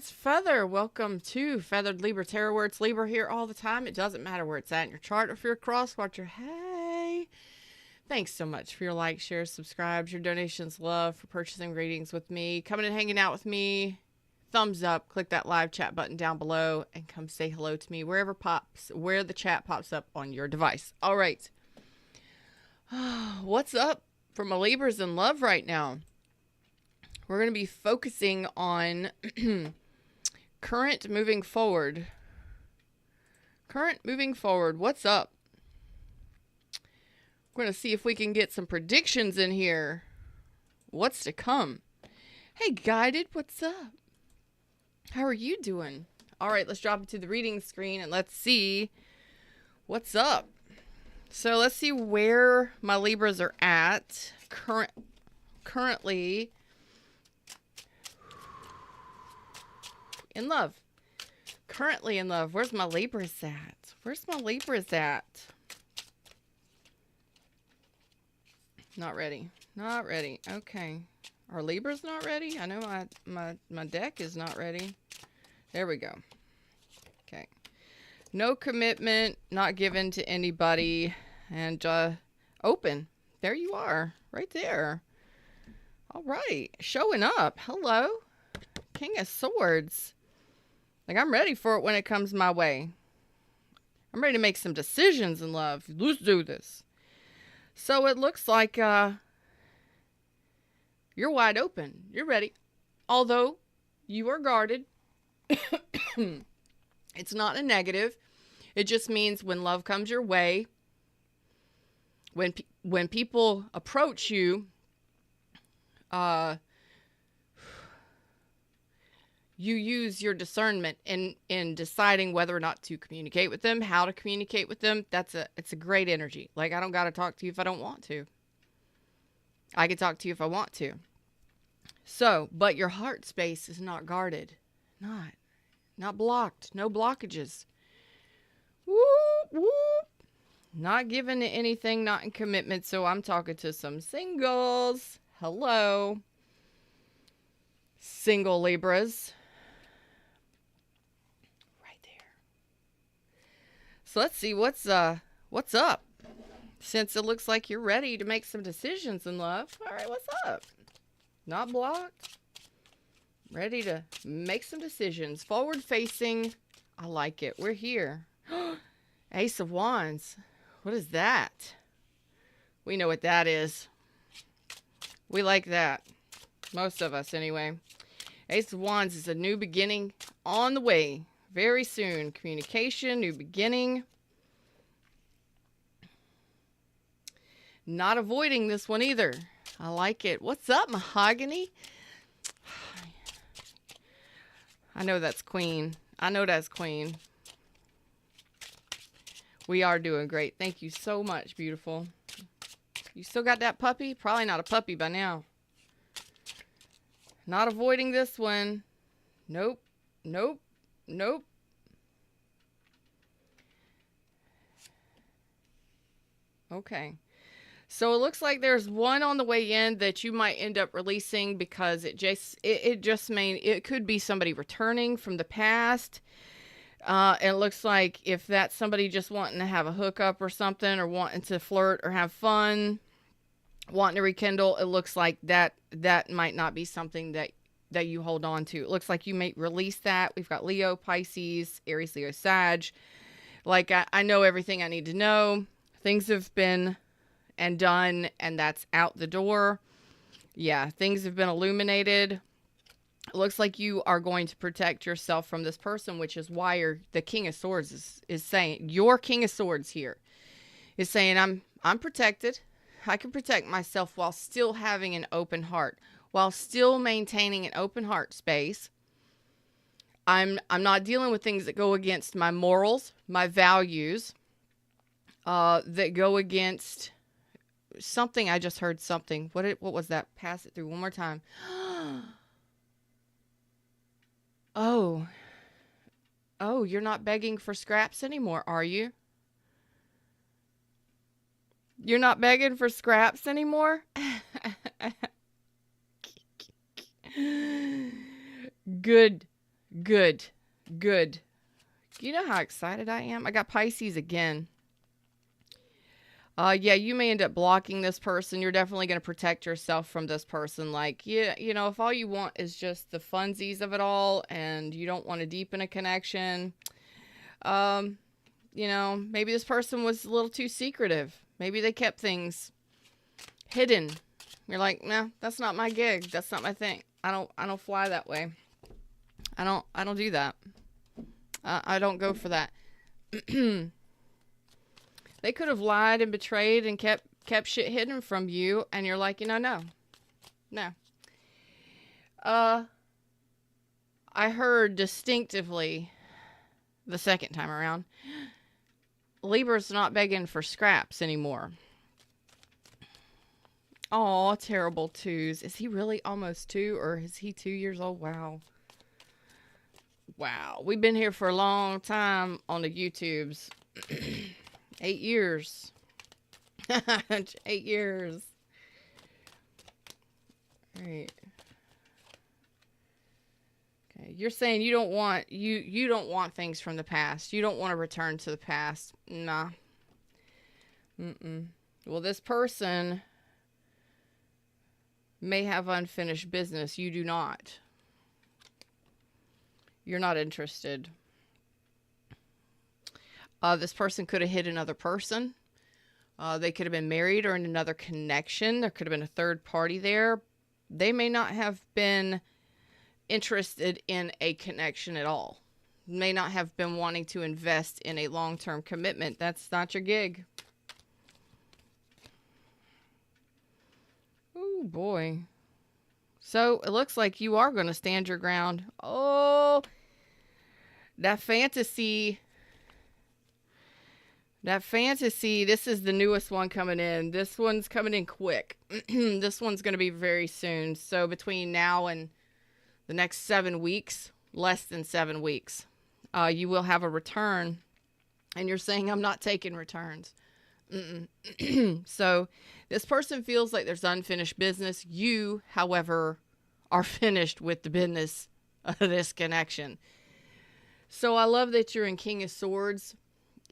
it's Feather. Welcome to Feathered Libra Tarot, where it's Libra here all the time. It doesn't matter where it's at in your chart. If you're a cross watcher, hey. Thanks so much for your likes, shares, subscribes, your donations, love, for purchasing readings with me, coming and hanging out with me. Thumbs up, click that live chat button down below, and come say hello to me where the chat pops up on your device. All right. What's up for my Libras in love right now? We're going to be focusing on current moving forward. Current moving forward. What's up? We're going to see if we can get some predictions in here. What's to come? Hey, Guided, what's up? How are you doing? All right, let's drop it to the reading screen and let's see what's up. So let's see where my Libras are at currently in love. Currently in love. Where's my Libras at? Where's my Libras at? Not ready. Not ready. Okay. Are Libras not ready? I know my deck is not ready. There we go. Okay. No commitment, not given to anybody, and open. There you are. Right there. All right. Showing up. Hello. King of Swords. Like, I'm ready for it when it comes my way. I'm ready to make some decisions in love. Let's do this. So it looks like you're wide open. You're ready. Although you are guarded. It's not a negative. It just means when love comes your way, when people approach you, you use your discernment in deciding whether or not to communicate with them, how to communicate with them. It's a great energy. Like, I don't got to talk to you if I don't want to. I can talk to you if I want to. So, but your heart space is not guarded. Not blocked. No blockages. Whoop, whoop. Not given to anything, not in commitment. So I'm talking to some singles. Hello. Single Libras. Right there. So let's see what's up. Since it looks like you're ready to make some decisions in love. All right, what's up? Not blocked. Ready to make some decisions. Forward facing. I like it. We're here. Ace of Wands. What is that? We know what that is. We like that. Most of us, anyway. Ace of Wands is a new beginning on the way. Very soon. Communication, new beginning. Not avoiding this one either. I like it. What's up, Mahogany? I know that's Queen. I know that's Queen. We are doing great. Thank you so much, beautiful. You still got that puppy? Probably not a puppy by now. Not avoiding this one. Nope. Nope. Nope. Okay. So it looks like there's one on the way in that you might end up releasing because it could be somebody returning from the past. It looks like if that's somebody just wanting to have a hookup or something, or wanting to flirt or have fun, wanting to rekindle, it looks like that might not be something that you hold on to. It looks like you may release that. We've got Leo, Pisces, Aries, Leo, Sag. Like, I know everything I need to know. Things have been and done, and that's out the door. Yeah, things have been illuminated. It looks like you are going to protect yourself from this person, which is why the King of Swords is saying, your King of Swords here is saying, I'm protected. I can protect myself while still having an open heart, while still maintaining an open heart space. I'm not dealing with things that go against my morals, my values, that go against something. I just heard something. What was that? Pass it through one more time. Oh, you're not begging for scraps anymore, are you? You're not begging for scraps anymore? Good. Good. Good. You know how excited I am? I got Pisces again. Yeah, you may end up blocking this person. You're definitely going to protect yourself from this person. Like, yeah, you know, if all you want is just the funsies of it all and you don't want to deepen a connection, you know, maybe this person was a little too secretive. Maybe they kept things hidden. You're like, nah, that's not my gig. That's not my thing. I don't fly that way. I don't do that. I don't go for that. They could have lied and betrayed and kept shit hidden from you, and you're like, you know, no. I heard distinctively the second time around, Libra's not begging for scraps anymore. Oh, terrible twos. Is he really almost 2, or is he 2 years old? Wow. Wow. We've been here for a long time on the YouTubes. 8 years. 8 years. All right. Okay. You're saying you don't want things from the past. You don't want to return to the past. Nah. Well, this person may have unfinished business. You do not. You're not interested. This person could have hit another person. They could have been married or in another connection. There could have been a third party there. They may not have been interested in a connection at all. May not have been wanting to invest in a long-term commitment. That's not your gig. Oh, boy. So, it looks like you are going to stand your ground. Oh, that fantasy, this is the newest one coming in. This one's coming in quick. This one's going to be very soon. So, between now and the next 7 weeks, less than 7 weeks, you will have a return. And you're saying, I'm not taking returns. So this person feels like there's unfinished business. You, however, are finished with the business of this connection. So I love that you're in King of Swords.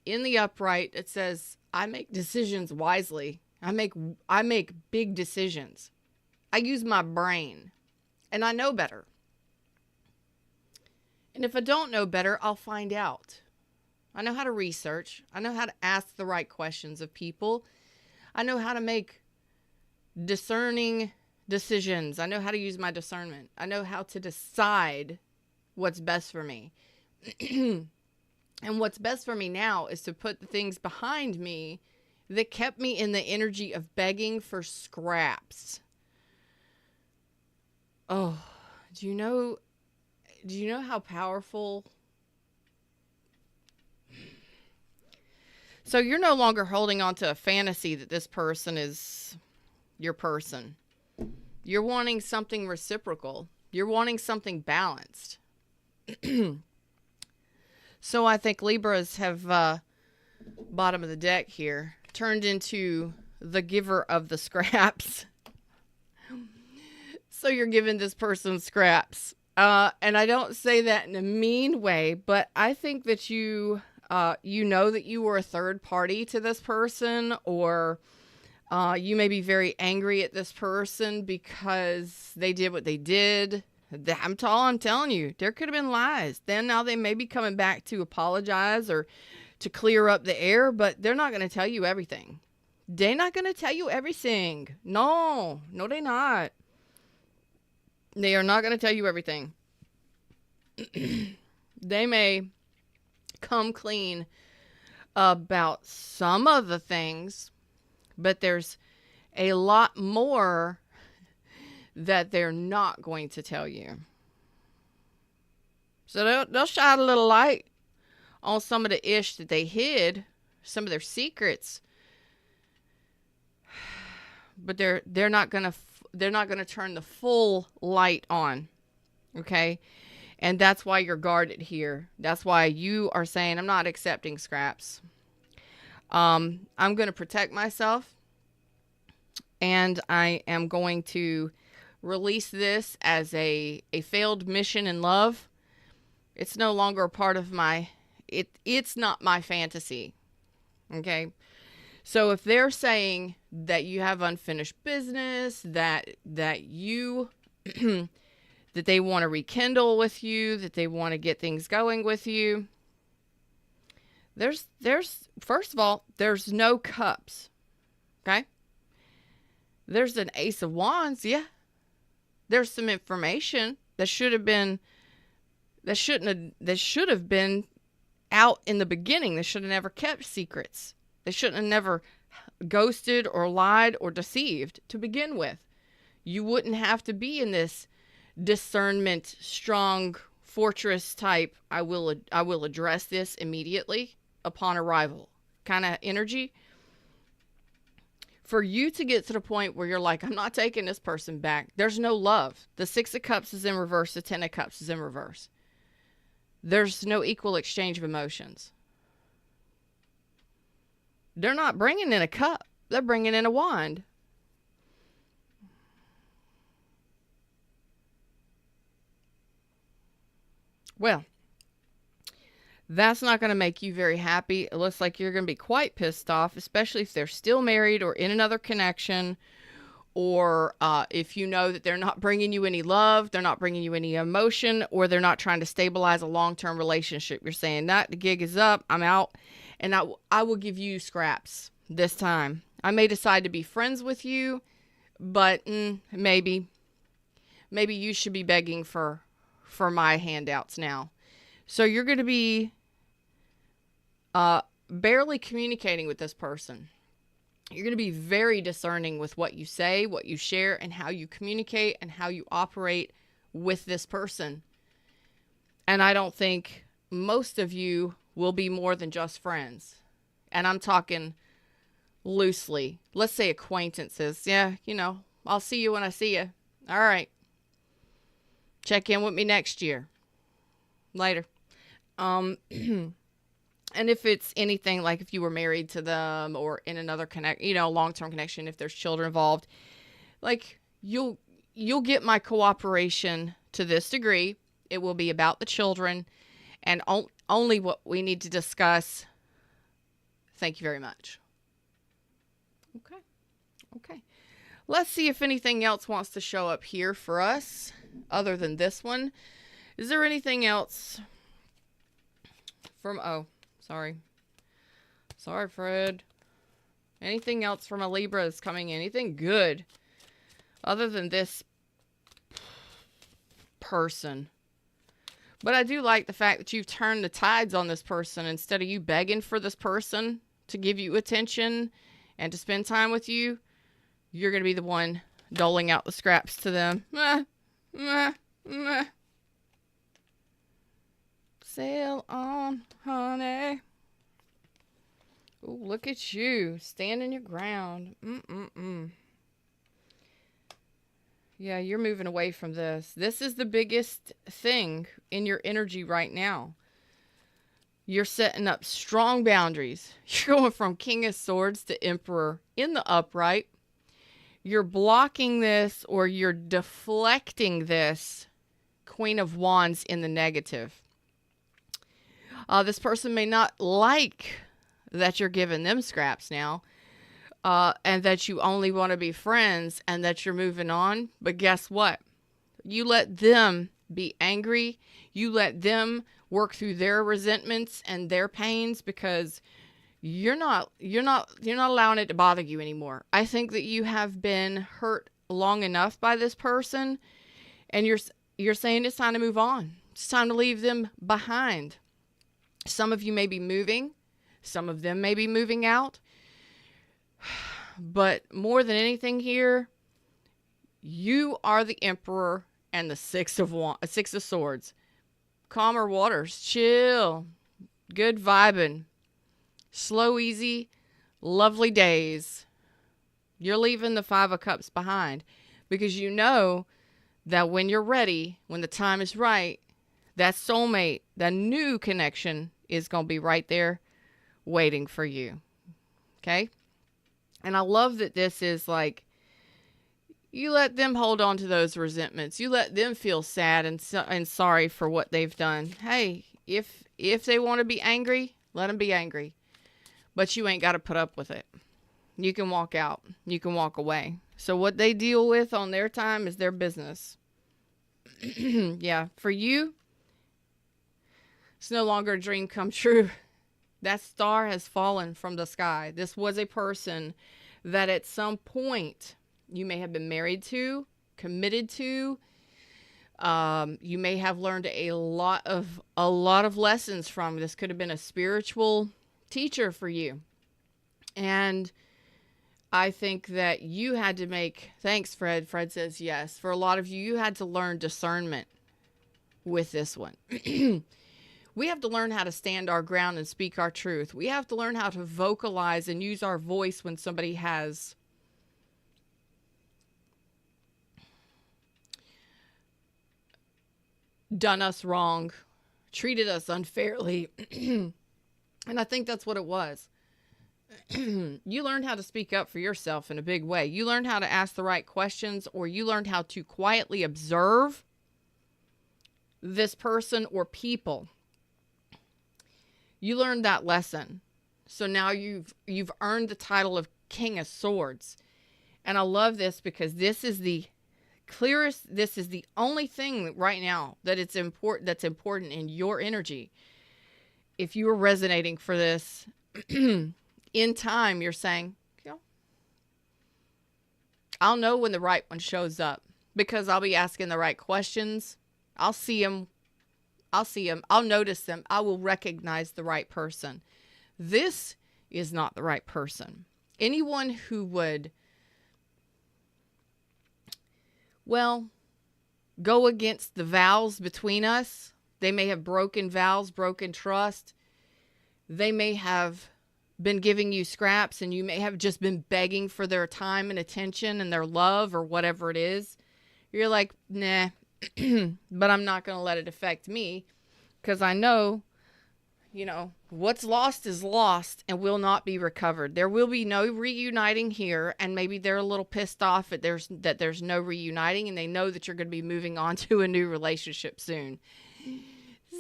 In the upright, it says, I make decisions wisely. I make big decisions. I use my brain. And I know better. And if I don't know better, I'll find out. I know how to research. I know how to ask the right questions of people. I know how to make discerning decisions. I know how to use my discernment. I know how to decide what's best for me. And what's best for me now is to put the things behind me that kept me in the energy of begging for scraps. Oh, do you know how powerful? So you're no longer holding on to a fantasy that this person is your person. You're wanting something reciprocal. You're wanting something balanced. So I think Libras have, bottom of the deck here, turned into the giver of the scraps. So you're giving this person scraps. And I don't say that in a mean way, but I think that you know that you were a third party to this person, or you may be very angry at this person because they did what they did. I'm telling you, there could have been lies. Now they may be coming back to apologize or to clear up the air, but they're not going to tell you everything. They're not going to tell you everything. No, they're not. They are not going to tell you everything. They may come clean about some of the things, but there's a lot more that they're not going to tell you. So they'll shine a little light on some of the ish that they hid, some of their secrets, but they're not gonna turn the full light on. Okay. And that's why you're guarded here. That's why you are saying, I'm not accepting scraps. I'm going to protect myself. And I am going to release this as a failed mission in love. It's no longer a part of it's not my fantasy. Okay? So if they're saying that you have unfinished business, that you that they want to rekindle with you, that they want to get things going with you, there's first of all, there's no cups. Okay? There's an Ace of Wands, yeah. There's some information that should have been out in the beginning. They should have never kept secrets. They shouldn't have never ghosted or lied or deceived to begin with. You wouldn't have to be in this discernment, strong fortress type, I will address this immediately upon arrival kind of energy. For you to get to the point where you're like, I'm not taking this person back. There's no love. The Six of Cups is in reverse. The Ten of Cups is in reverse. There's no equal exchange of emotions. They're not bringing in a cup. They're bringing in a wand. Well, that's not going to make you very happy. It looks like you're going to be quite pissed off, especially if they're still married or in another connection, or if you know that they're not bringing you any love, they're not bringing you any emotion, or they're not trying to stabilize a long-term relationship. You're saying that the gig is up, I'm out, and I will give you scraps this time. I may decide to be friends with you, but maybe you should be begging for my handouts now. So you're going to be barely communicating with this person. You're going to be very discerning with what you say, what you share, and how you communicate and how you operate with this person. And I don't think most of you will be more than just friends. And I'm talking loosely. Let's say acquaintances. Yeah, I'll see you when I see you. All right. Check in with me next year. Later. And if it's anything like if you were married to them or in another long-term connection, if there's children involved, like you'll get my cooperation to this degree. It will be about the children and only what we need to discuss. Thank you very much. Okay. Let's see if anything else wants to show up here for us other than this one. Is there anything else from, sorry, Fred. Anything else from a Libra is coming in? Anything good other than this person? But I do like the fact that you've turned the tides on this person. Instead of you begging for this person to give you attention and to spend time with you, you're going to be the one doling out the scraps to them. Sail on, honey. Ooh, look at you, standing your ground. Yeah, you're moving away from this. This is the biggest thing in your energy right now. You're setting up strong boundaries. You're going from King of Swords to Emperor in the upright. You're blocking this, or you're deflecting this Queen of Wands in the negative. This person may not like that you're giving them scraps now, and that you only want to be friends and that you're moving on. But guess what? You let them be angry. You let them work through their resentments and their pains, because you're not allowing it to bother you anymore. I think that you have been hurt long enough by this person, and you're saying it's time to move on. It's time to leave them behind. Some of you may be moving. Some of them may be moving out. But more than anything here, you are the Emperor and the Six of Swords. Calmer waters. Chill. Good vibing. Slow, easy, lovely days. You're leaving the Five of Cups behind, because you know that when you're ready, when the time is right, that soulmate, that new connection is going to be right there waiting for you. Okay? And I love that this is like, You let them hold on to those resentments. You let them feel sad and sorry for what they've done. Hey, if they want to be angry, let them be angry. But you ain't got to put up with it. You can walk out. You can walk away. So what they deal with on their time is their business. Yeah, for you, it's no longer a dream come true. That star has fallen from the sky. This was a person that at some point you may have been married to, committed to. You may have learned a lot of lessons from. This could have been a spiritual teacher for you. And I think that you had to make, thanks Fred. Fred says yes. For a lot of you, you had to learn discernment with this one. We have to learn how to stand our ground and speak our truth. We have to learn how to vocalize and use our voice when somebody has done us wrong, treated us unfairly. And I think that's what it was. You learned how to speak up for yourself in a big way. You learned how to ask the right questions, or you learned how to quietly observe this person or people. You learned that lesson. So now you've earned the title of King of Swords. And I love this because this is the clearest, this is the only thing right now that's important in your energy. If you are resonating for this, in time, you're saying, I'll know when the right one shows up because I'll be asking the right questions. I'll see them. I'll notice them. I will recognize the right person. This is not the right person. Anyone who would, go against the vows between us. They may have broken vows, broken trust. They may have been giving you scraps and you may have just been begging for their time and attention and their love or whatever it is. You're like, nah, but I'm not going to let it affect me because I know, what's lost is lost and will not be recovered. There will be no reuniting here, and maybe they're a little pissed off that there's no reuniting, and they know that you're going to be moving on to a new relationship soon.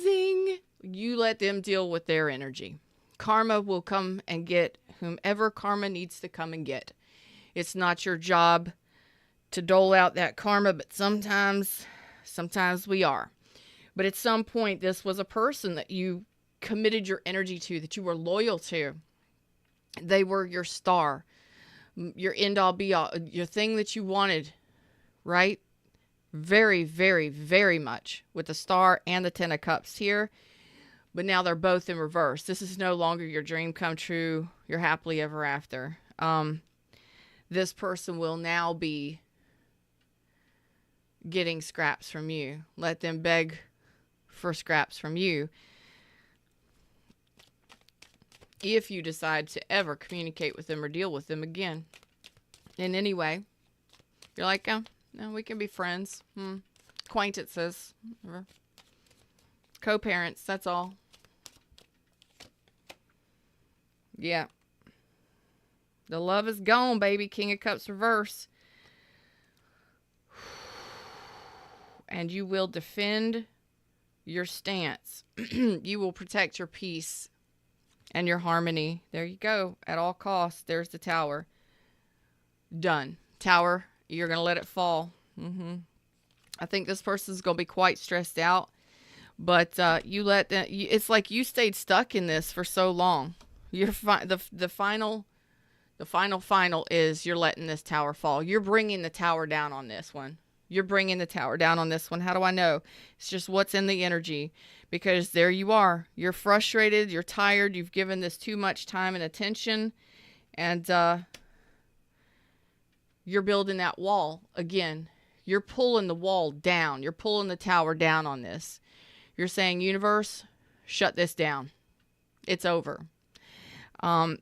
Zing! You let them deal with their energy. Karma will come and get whomever karma needs to come and get. It's not your job to dole out that karma, but sometimes we are. But at some point, this was a person that you committed your energy to, that you were loyal to. They were your star, your end all be all, your thing that you wanted, right? Very, very, very much with the star and the 10 of cups here. But now they're both in reverse. This is no longer your dream come true, your happily ever after. This person will now be getting scraps from you. Let them beg for scraps from you. If you decide to ever communicate with them or deal with them again in any way, you're like, oh, no, we can be friends, acquaintances, whatever. Co-parents, that's all. Yeah. The love is gone, baby. King of Cups reverse. And you will defend your stance. You will protect your peace and your harmony. There you go. At all costs. There's the tower. Done. Tower, you're going to let it fall. I think this person's going to be quite stressed out. But you let them, it's like you stayed stuck in this for so long. You're the final is you're letting this tower fall. You're bringing the tower down on this one. You're bringing the tower down on this one. How do I know? It's just what's in the energy. Because there you are. You're frustrated. You're tired. You've given this too much time and attention. And you're building that wall again. You're pulling the wall down. You're pulling the tower down on this. You're saying, universe, shut this down. It's over. And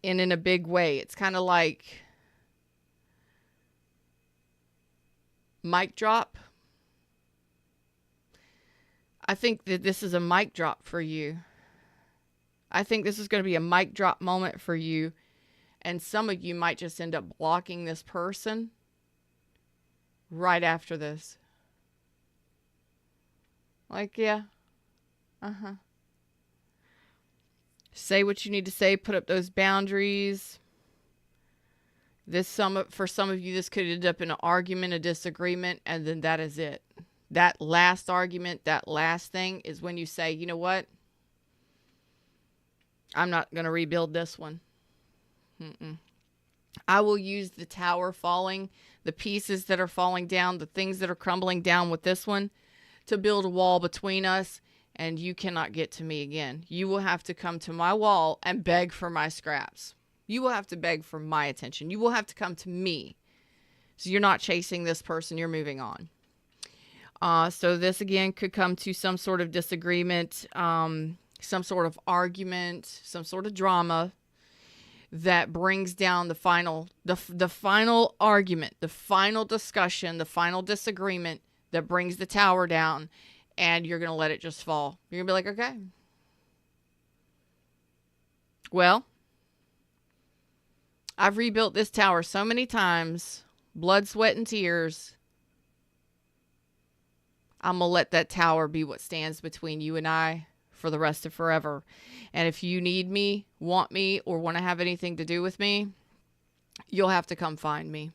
in a big way. It's kind of like mic drop. I think that this is a mic drop for you. I think this is going to be a mic drop moment for you. And some of you might just end up blocking this person right after this. Like, yeah. Uh-huh. Say what you need to say, put up those boundaries. For some of you, this could end up in an argument, a disagreement, and then that is it. That last argument, that last thing is when you say, you know what? I'm not going to rebuild this one. Mm-mm. I will use the tower falling, the pieces that are falling down, the things that are crumbling down with this one to build a wall between us, and you cannot get to me again. You will have to come to my wall and beg for my scraps. You will have to beg for my attention. You will have to come to me. So you're not chasing this person, you're moving on. So this again could come to some sort of disagreement, some sort of argument, some sort of drama that brings down the final argument, the final discussion, the final disagreement that brings the tower down, and you're going to let it just fall. You're going to be like, okay, well, I've rebuilt this tower so many times, blood, sweat, and tears. I'm going to let that tower be what stands between you and I for the rest of forever. And if you need me, want me, or want to have anything to do with me, you'll have to come find me.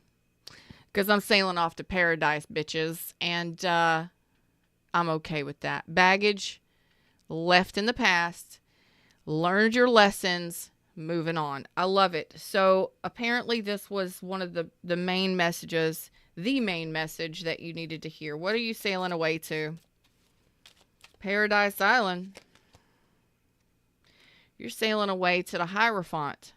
Because I'm sailing off to paradise, bitches. And I'm okay with that. Baggage left in the past. Learned your lessons. Moving on. I love it. So apparently this was one of the main messages, the main message that you needed to hear. What are you sailing away to? Paradise Island. You're sailing away to the Hierophant.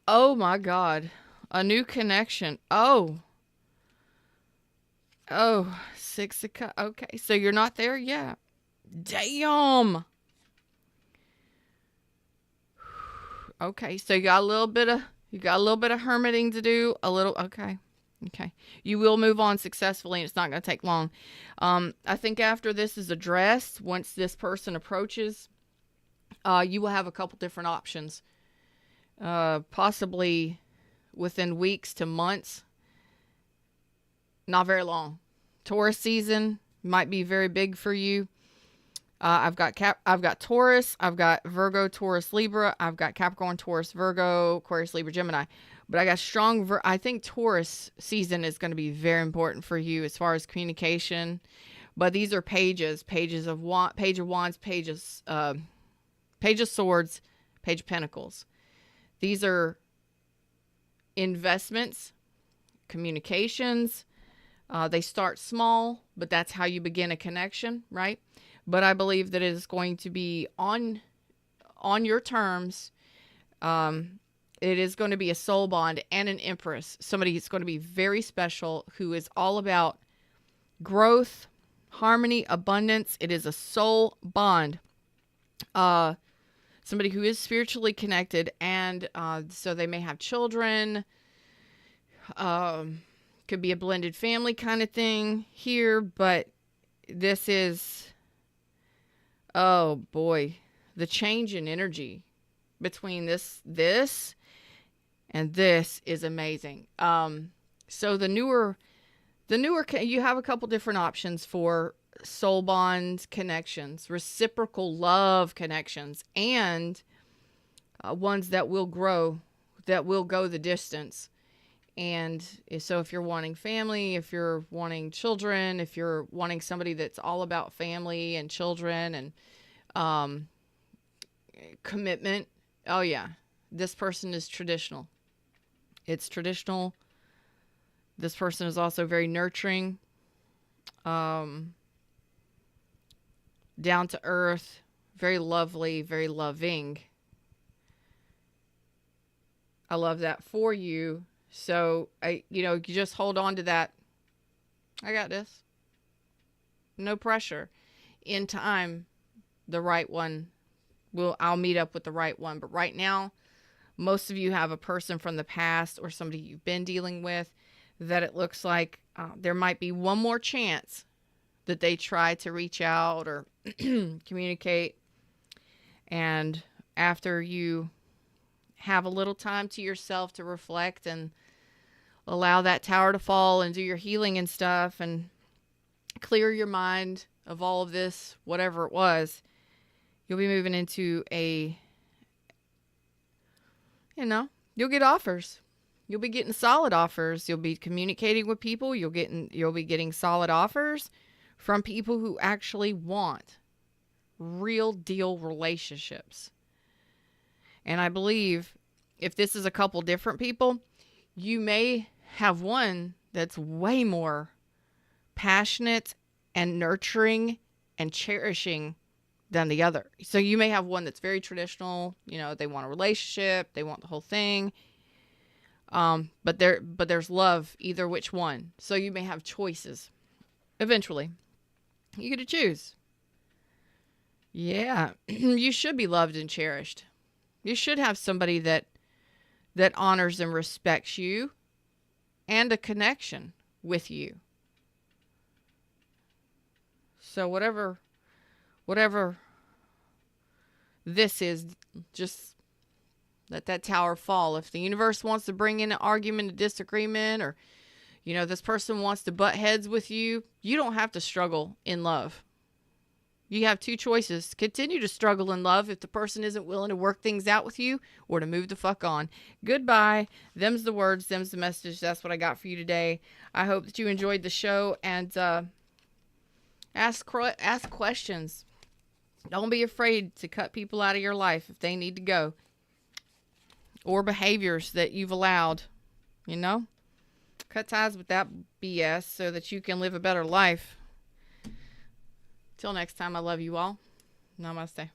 Oh my God. A new connection. Oh, 6 of Cups. Okay, so you're not there yet. Damn. Okay, so you got a little bit of hermiting to do. Okay. You will move on successfully, and it's not going to take long. I think after this is addressed, once this person approaches, you will have a couple different options. Possibly within weeks to months. Not very long. Taurus season might be very big for you. I've got Taurus, I've got Virgo, Taurus, Libra, I've got Capricorn, Taurus, Virgo, Aquarius, Libra, Gemini. But I got I think Taurus season is going to be very important for you as far as communication. But these are page of wands, page of swords, page of pentacles. These are investments, communications. They start small, but that's how you begin a connection, right? But I believe that it is going to be on your terms. It is going to be a soul bond and an empress. Somebody who's going to be very special, who is all about growth, harmony, abundance. It is a soul bond. Somebody who is spiritually connected, and so they may have children. Could be a blended family kind of thing here, but this is, oh boy, the change in energy between this and this is amazing. So the newer, you have a couple different options for soul bond connections, reciprocal love connections, and ones that will grow, that will go the distance. And so if you're wanting family, if you're wanting children, if you're wanting somebody that's all about family and children and commitment, oh yeah, this person is traditional. It's traditional. This person is also very nurturing, down to earth, very lovely, very loving. I love that for you. So you just hold on to that. I got this. No pressure. In time, the right one I'll meet up with the right one. But right now, most of you have a person from the past or somebody you've been dealing with that it looks like there might be one more chance that they try to reach out or communicate. And after you have a little time to yourself to reflect and allow that tower to fall and do your healing and stuff and clear your mind of all of this, whatever it was, you'll be moving into you'll get offers. You'll be getting solid offers. You'll be communicating with people. You'll be getting solid offers from people who actually want real deal relationships. And I believe if this is a couple different people, you may have one that's way more passionate and nurturing and cherishing than the other. So you may have one that's very traditional, they want a relationship, they want the whole thing. But there's love either which one. So you may have choices. Eventually, you get to choose. Yeah, you should be loved and cherished. You should have somebody that honors and respects you and a connection with you. So whatever this is, just let that tower fall. If the universe wants to bring in an argument, a disagreement, or, this person wants to butt heads with you, you don't have to struggle in love. You have two choices. Continue to struggle in love if the person isn't willing to work things out with you, or to move the fuck on. Goodbye. Them's the words. Them's the message. That's what I got for you today. I hope that you enjoyed the show, and ask questions. Don't be afraid to cut people out of your life if they need to go, or behaviors that you've allowed. Cut ties with that BS so that you can live a better life. Till next time, I love you all. Namaste.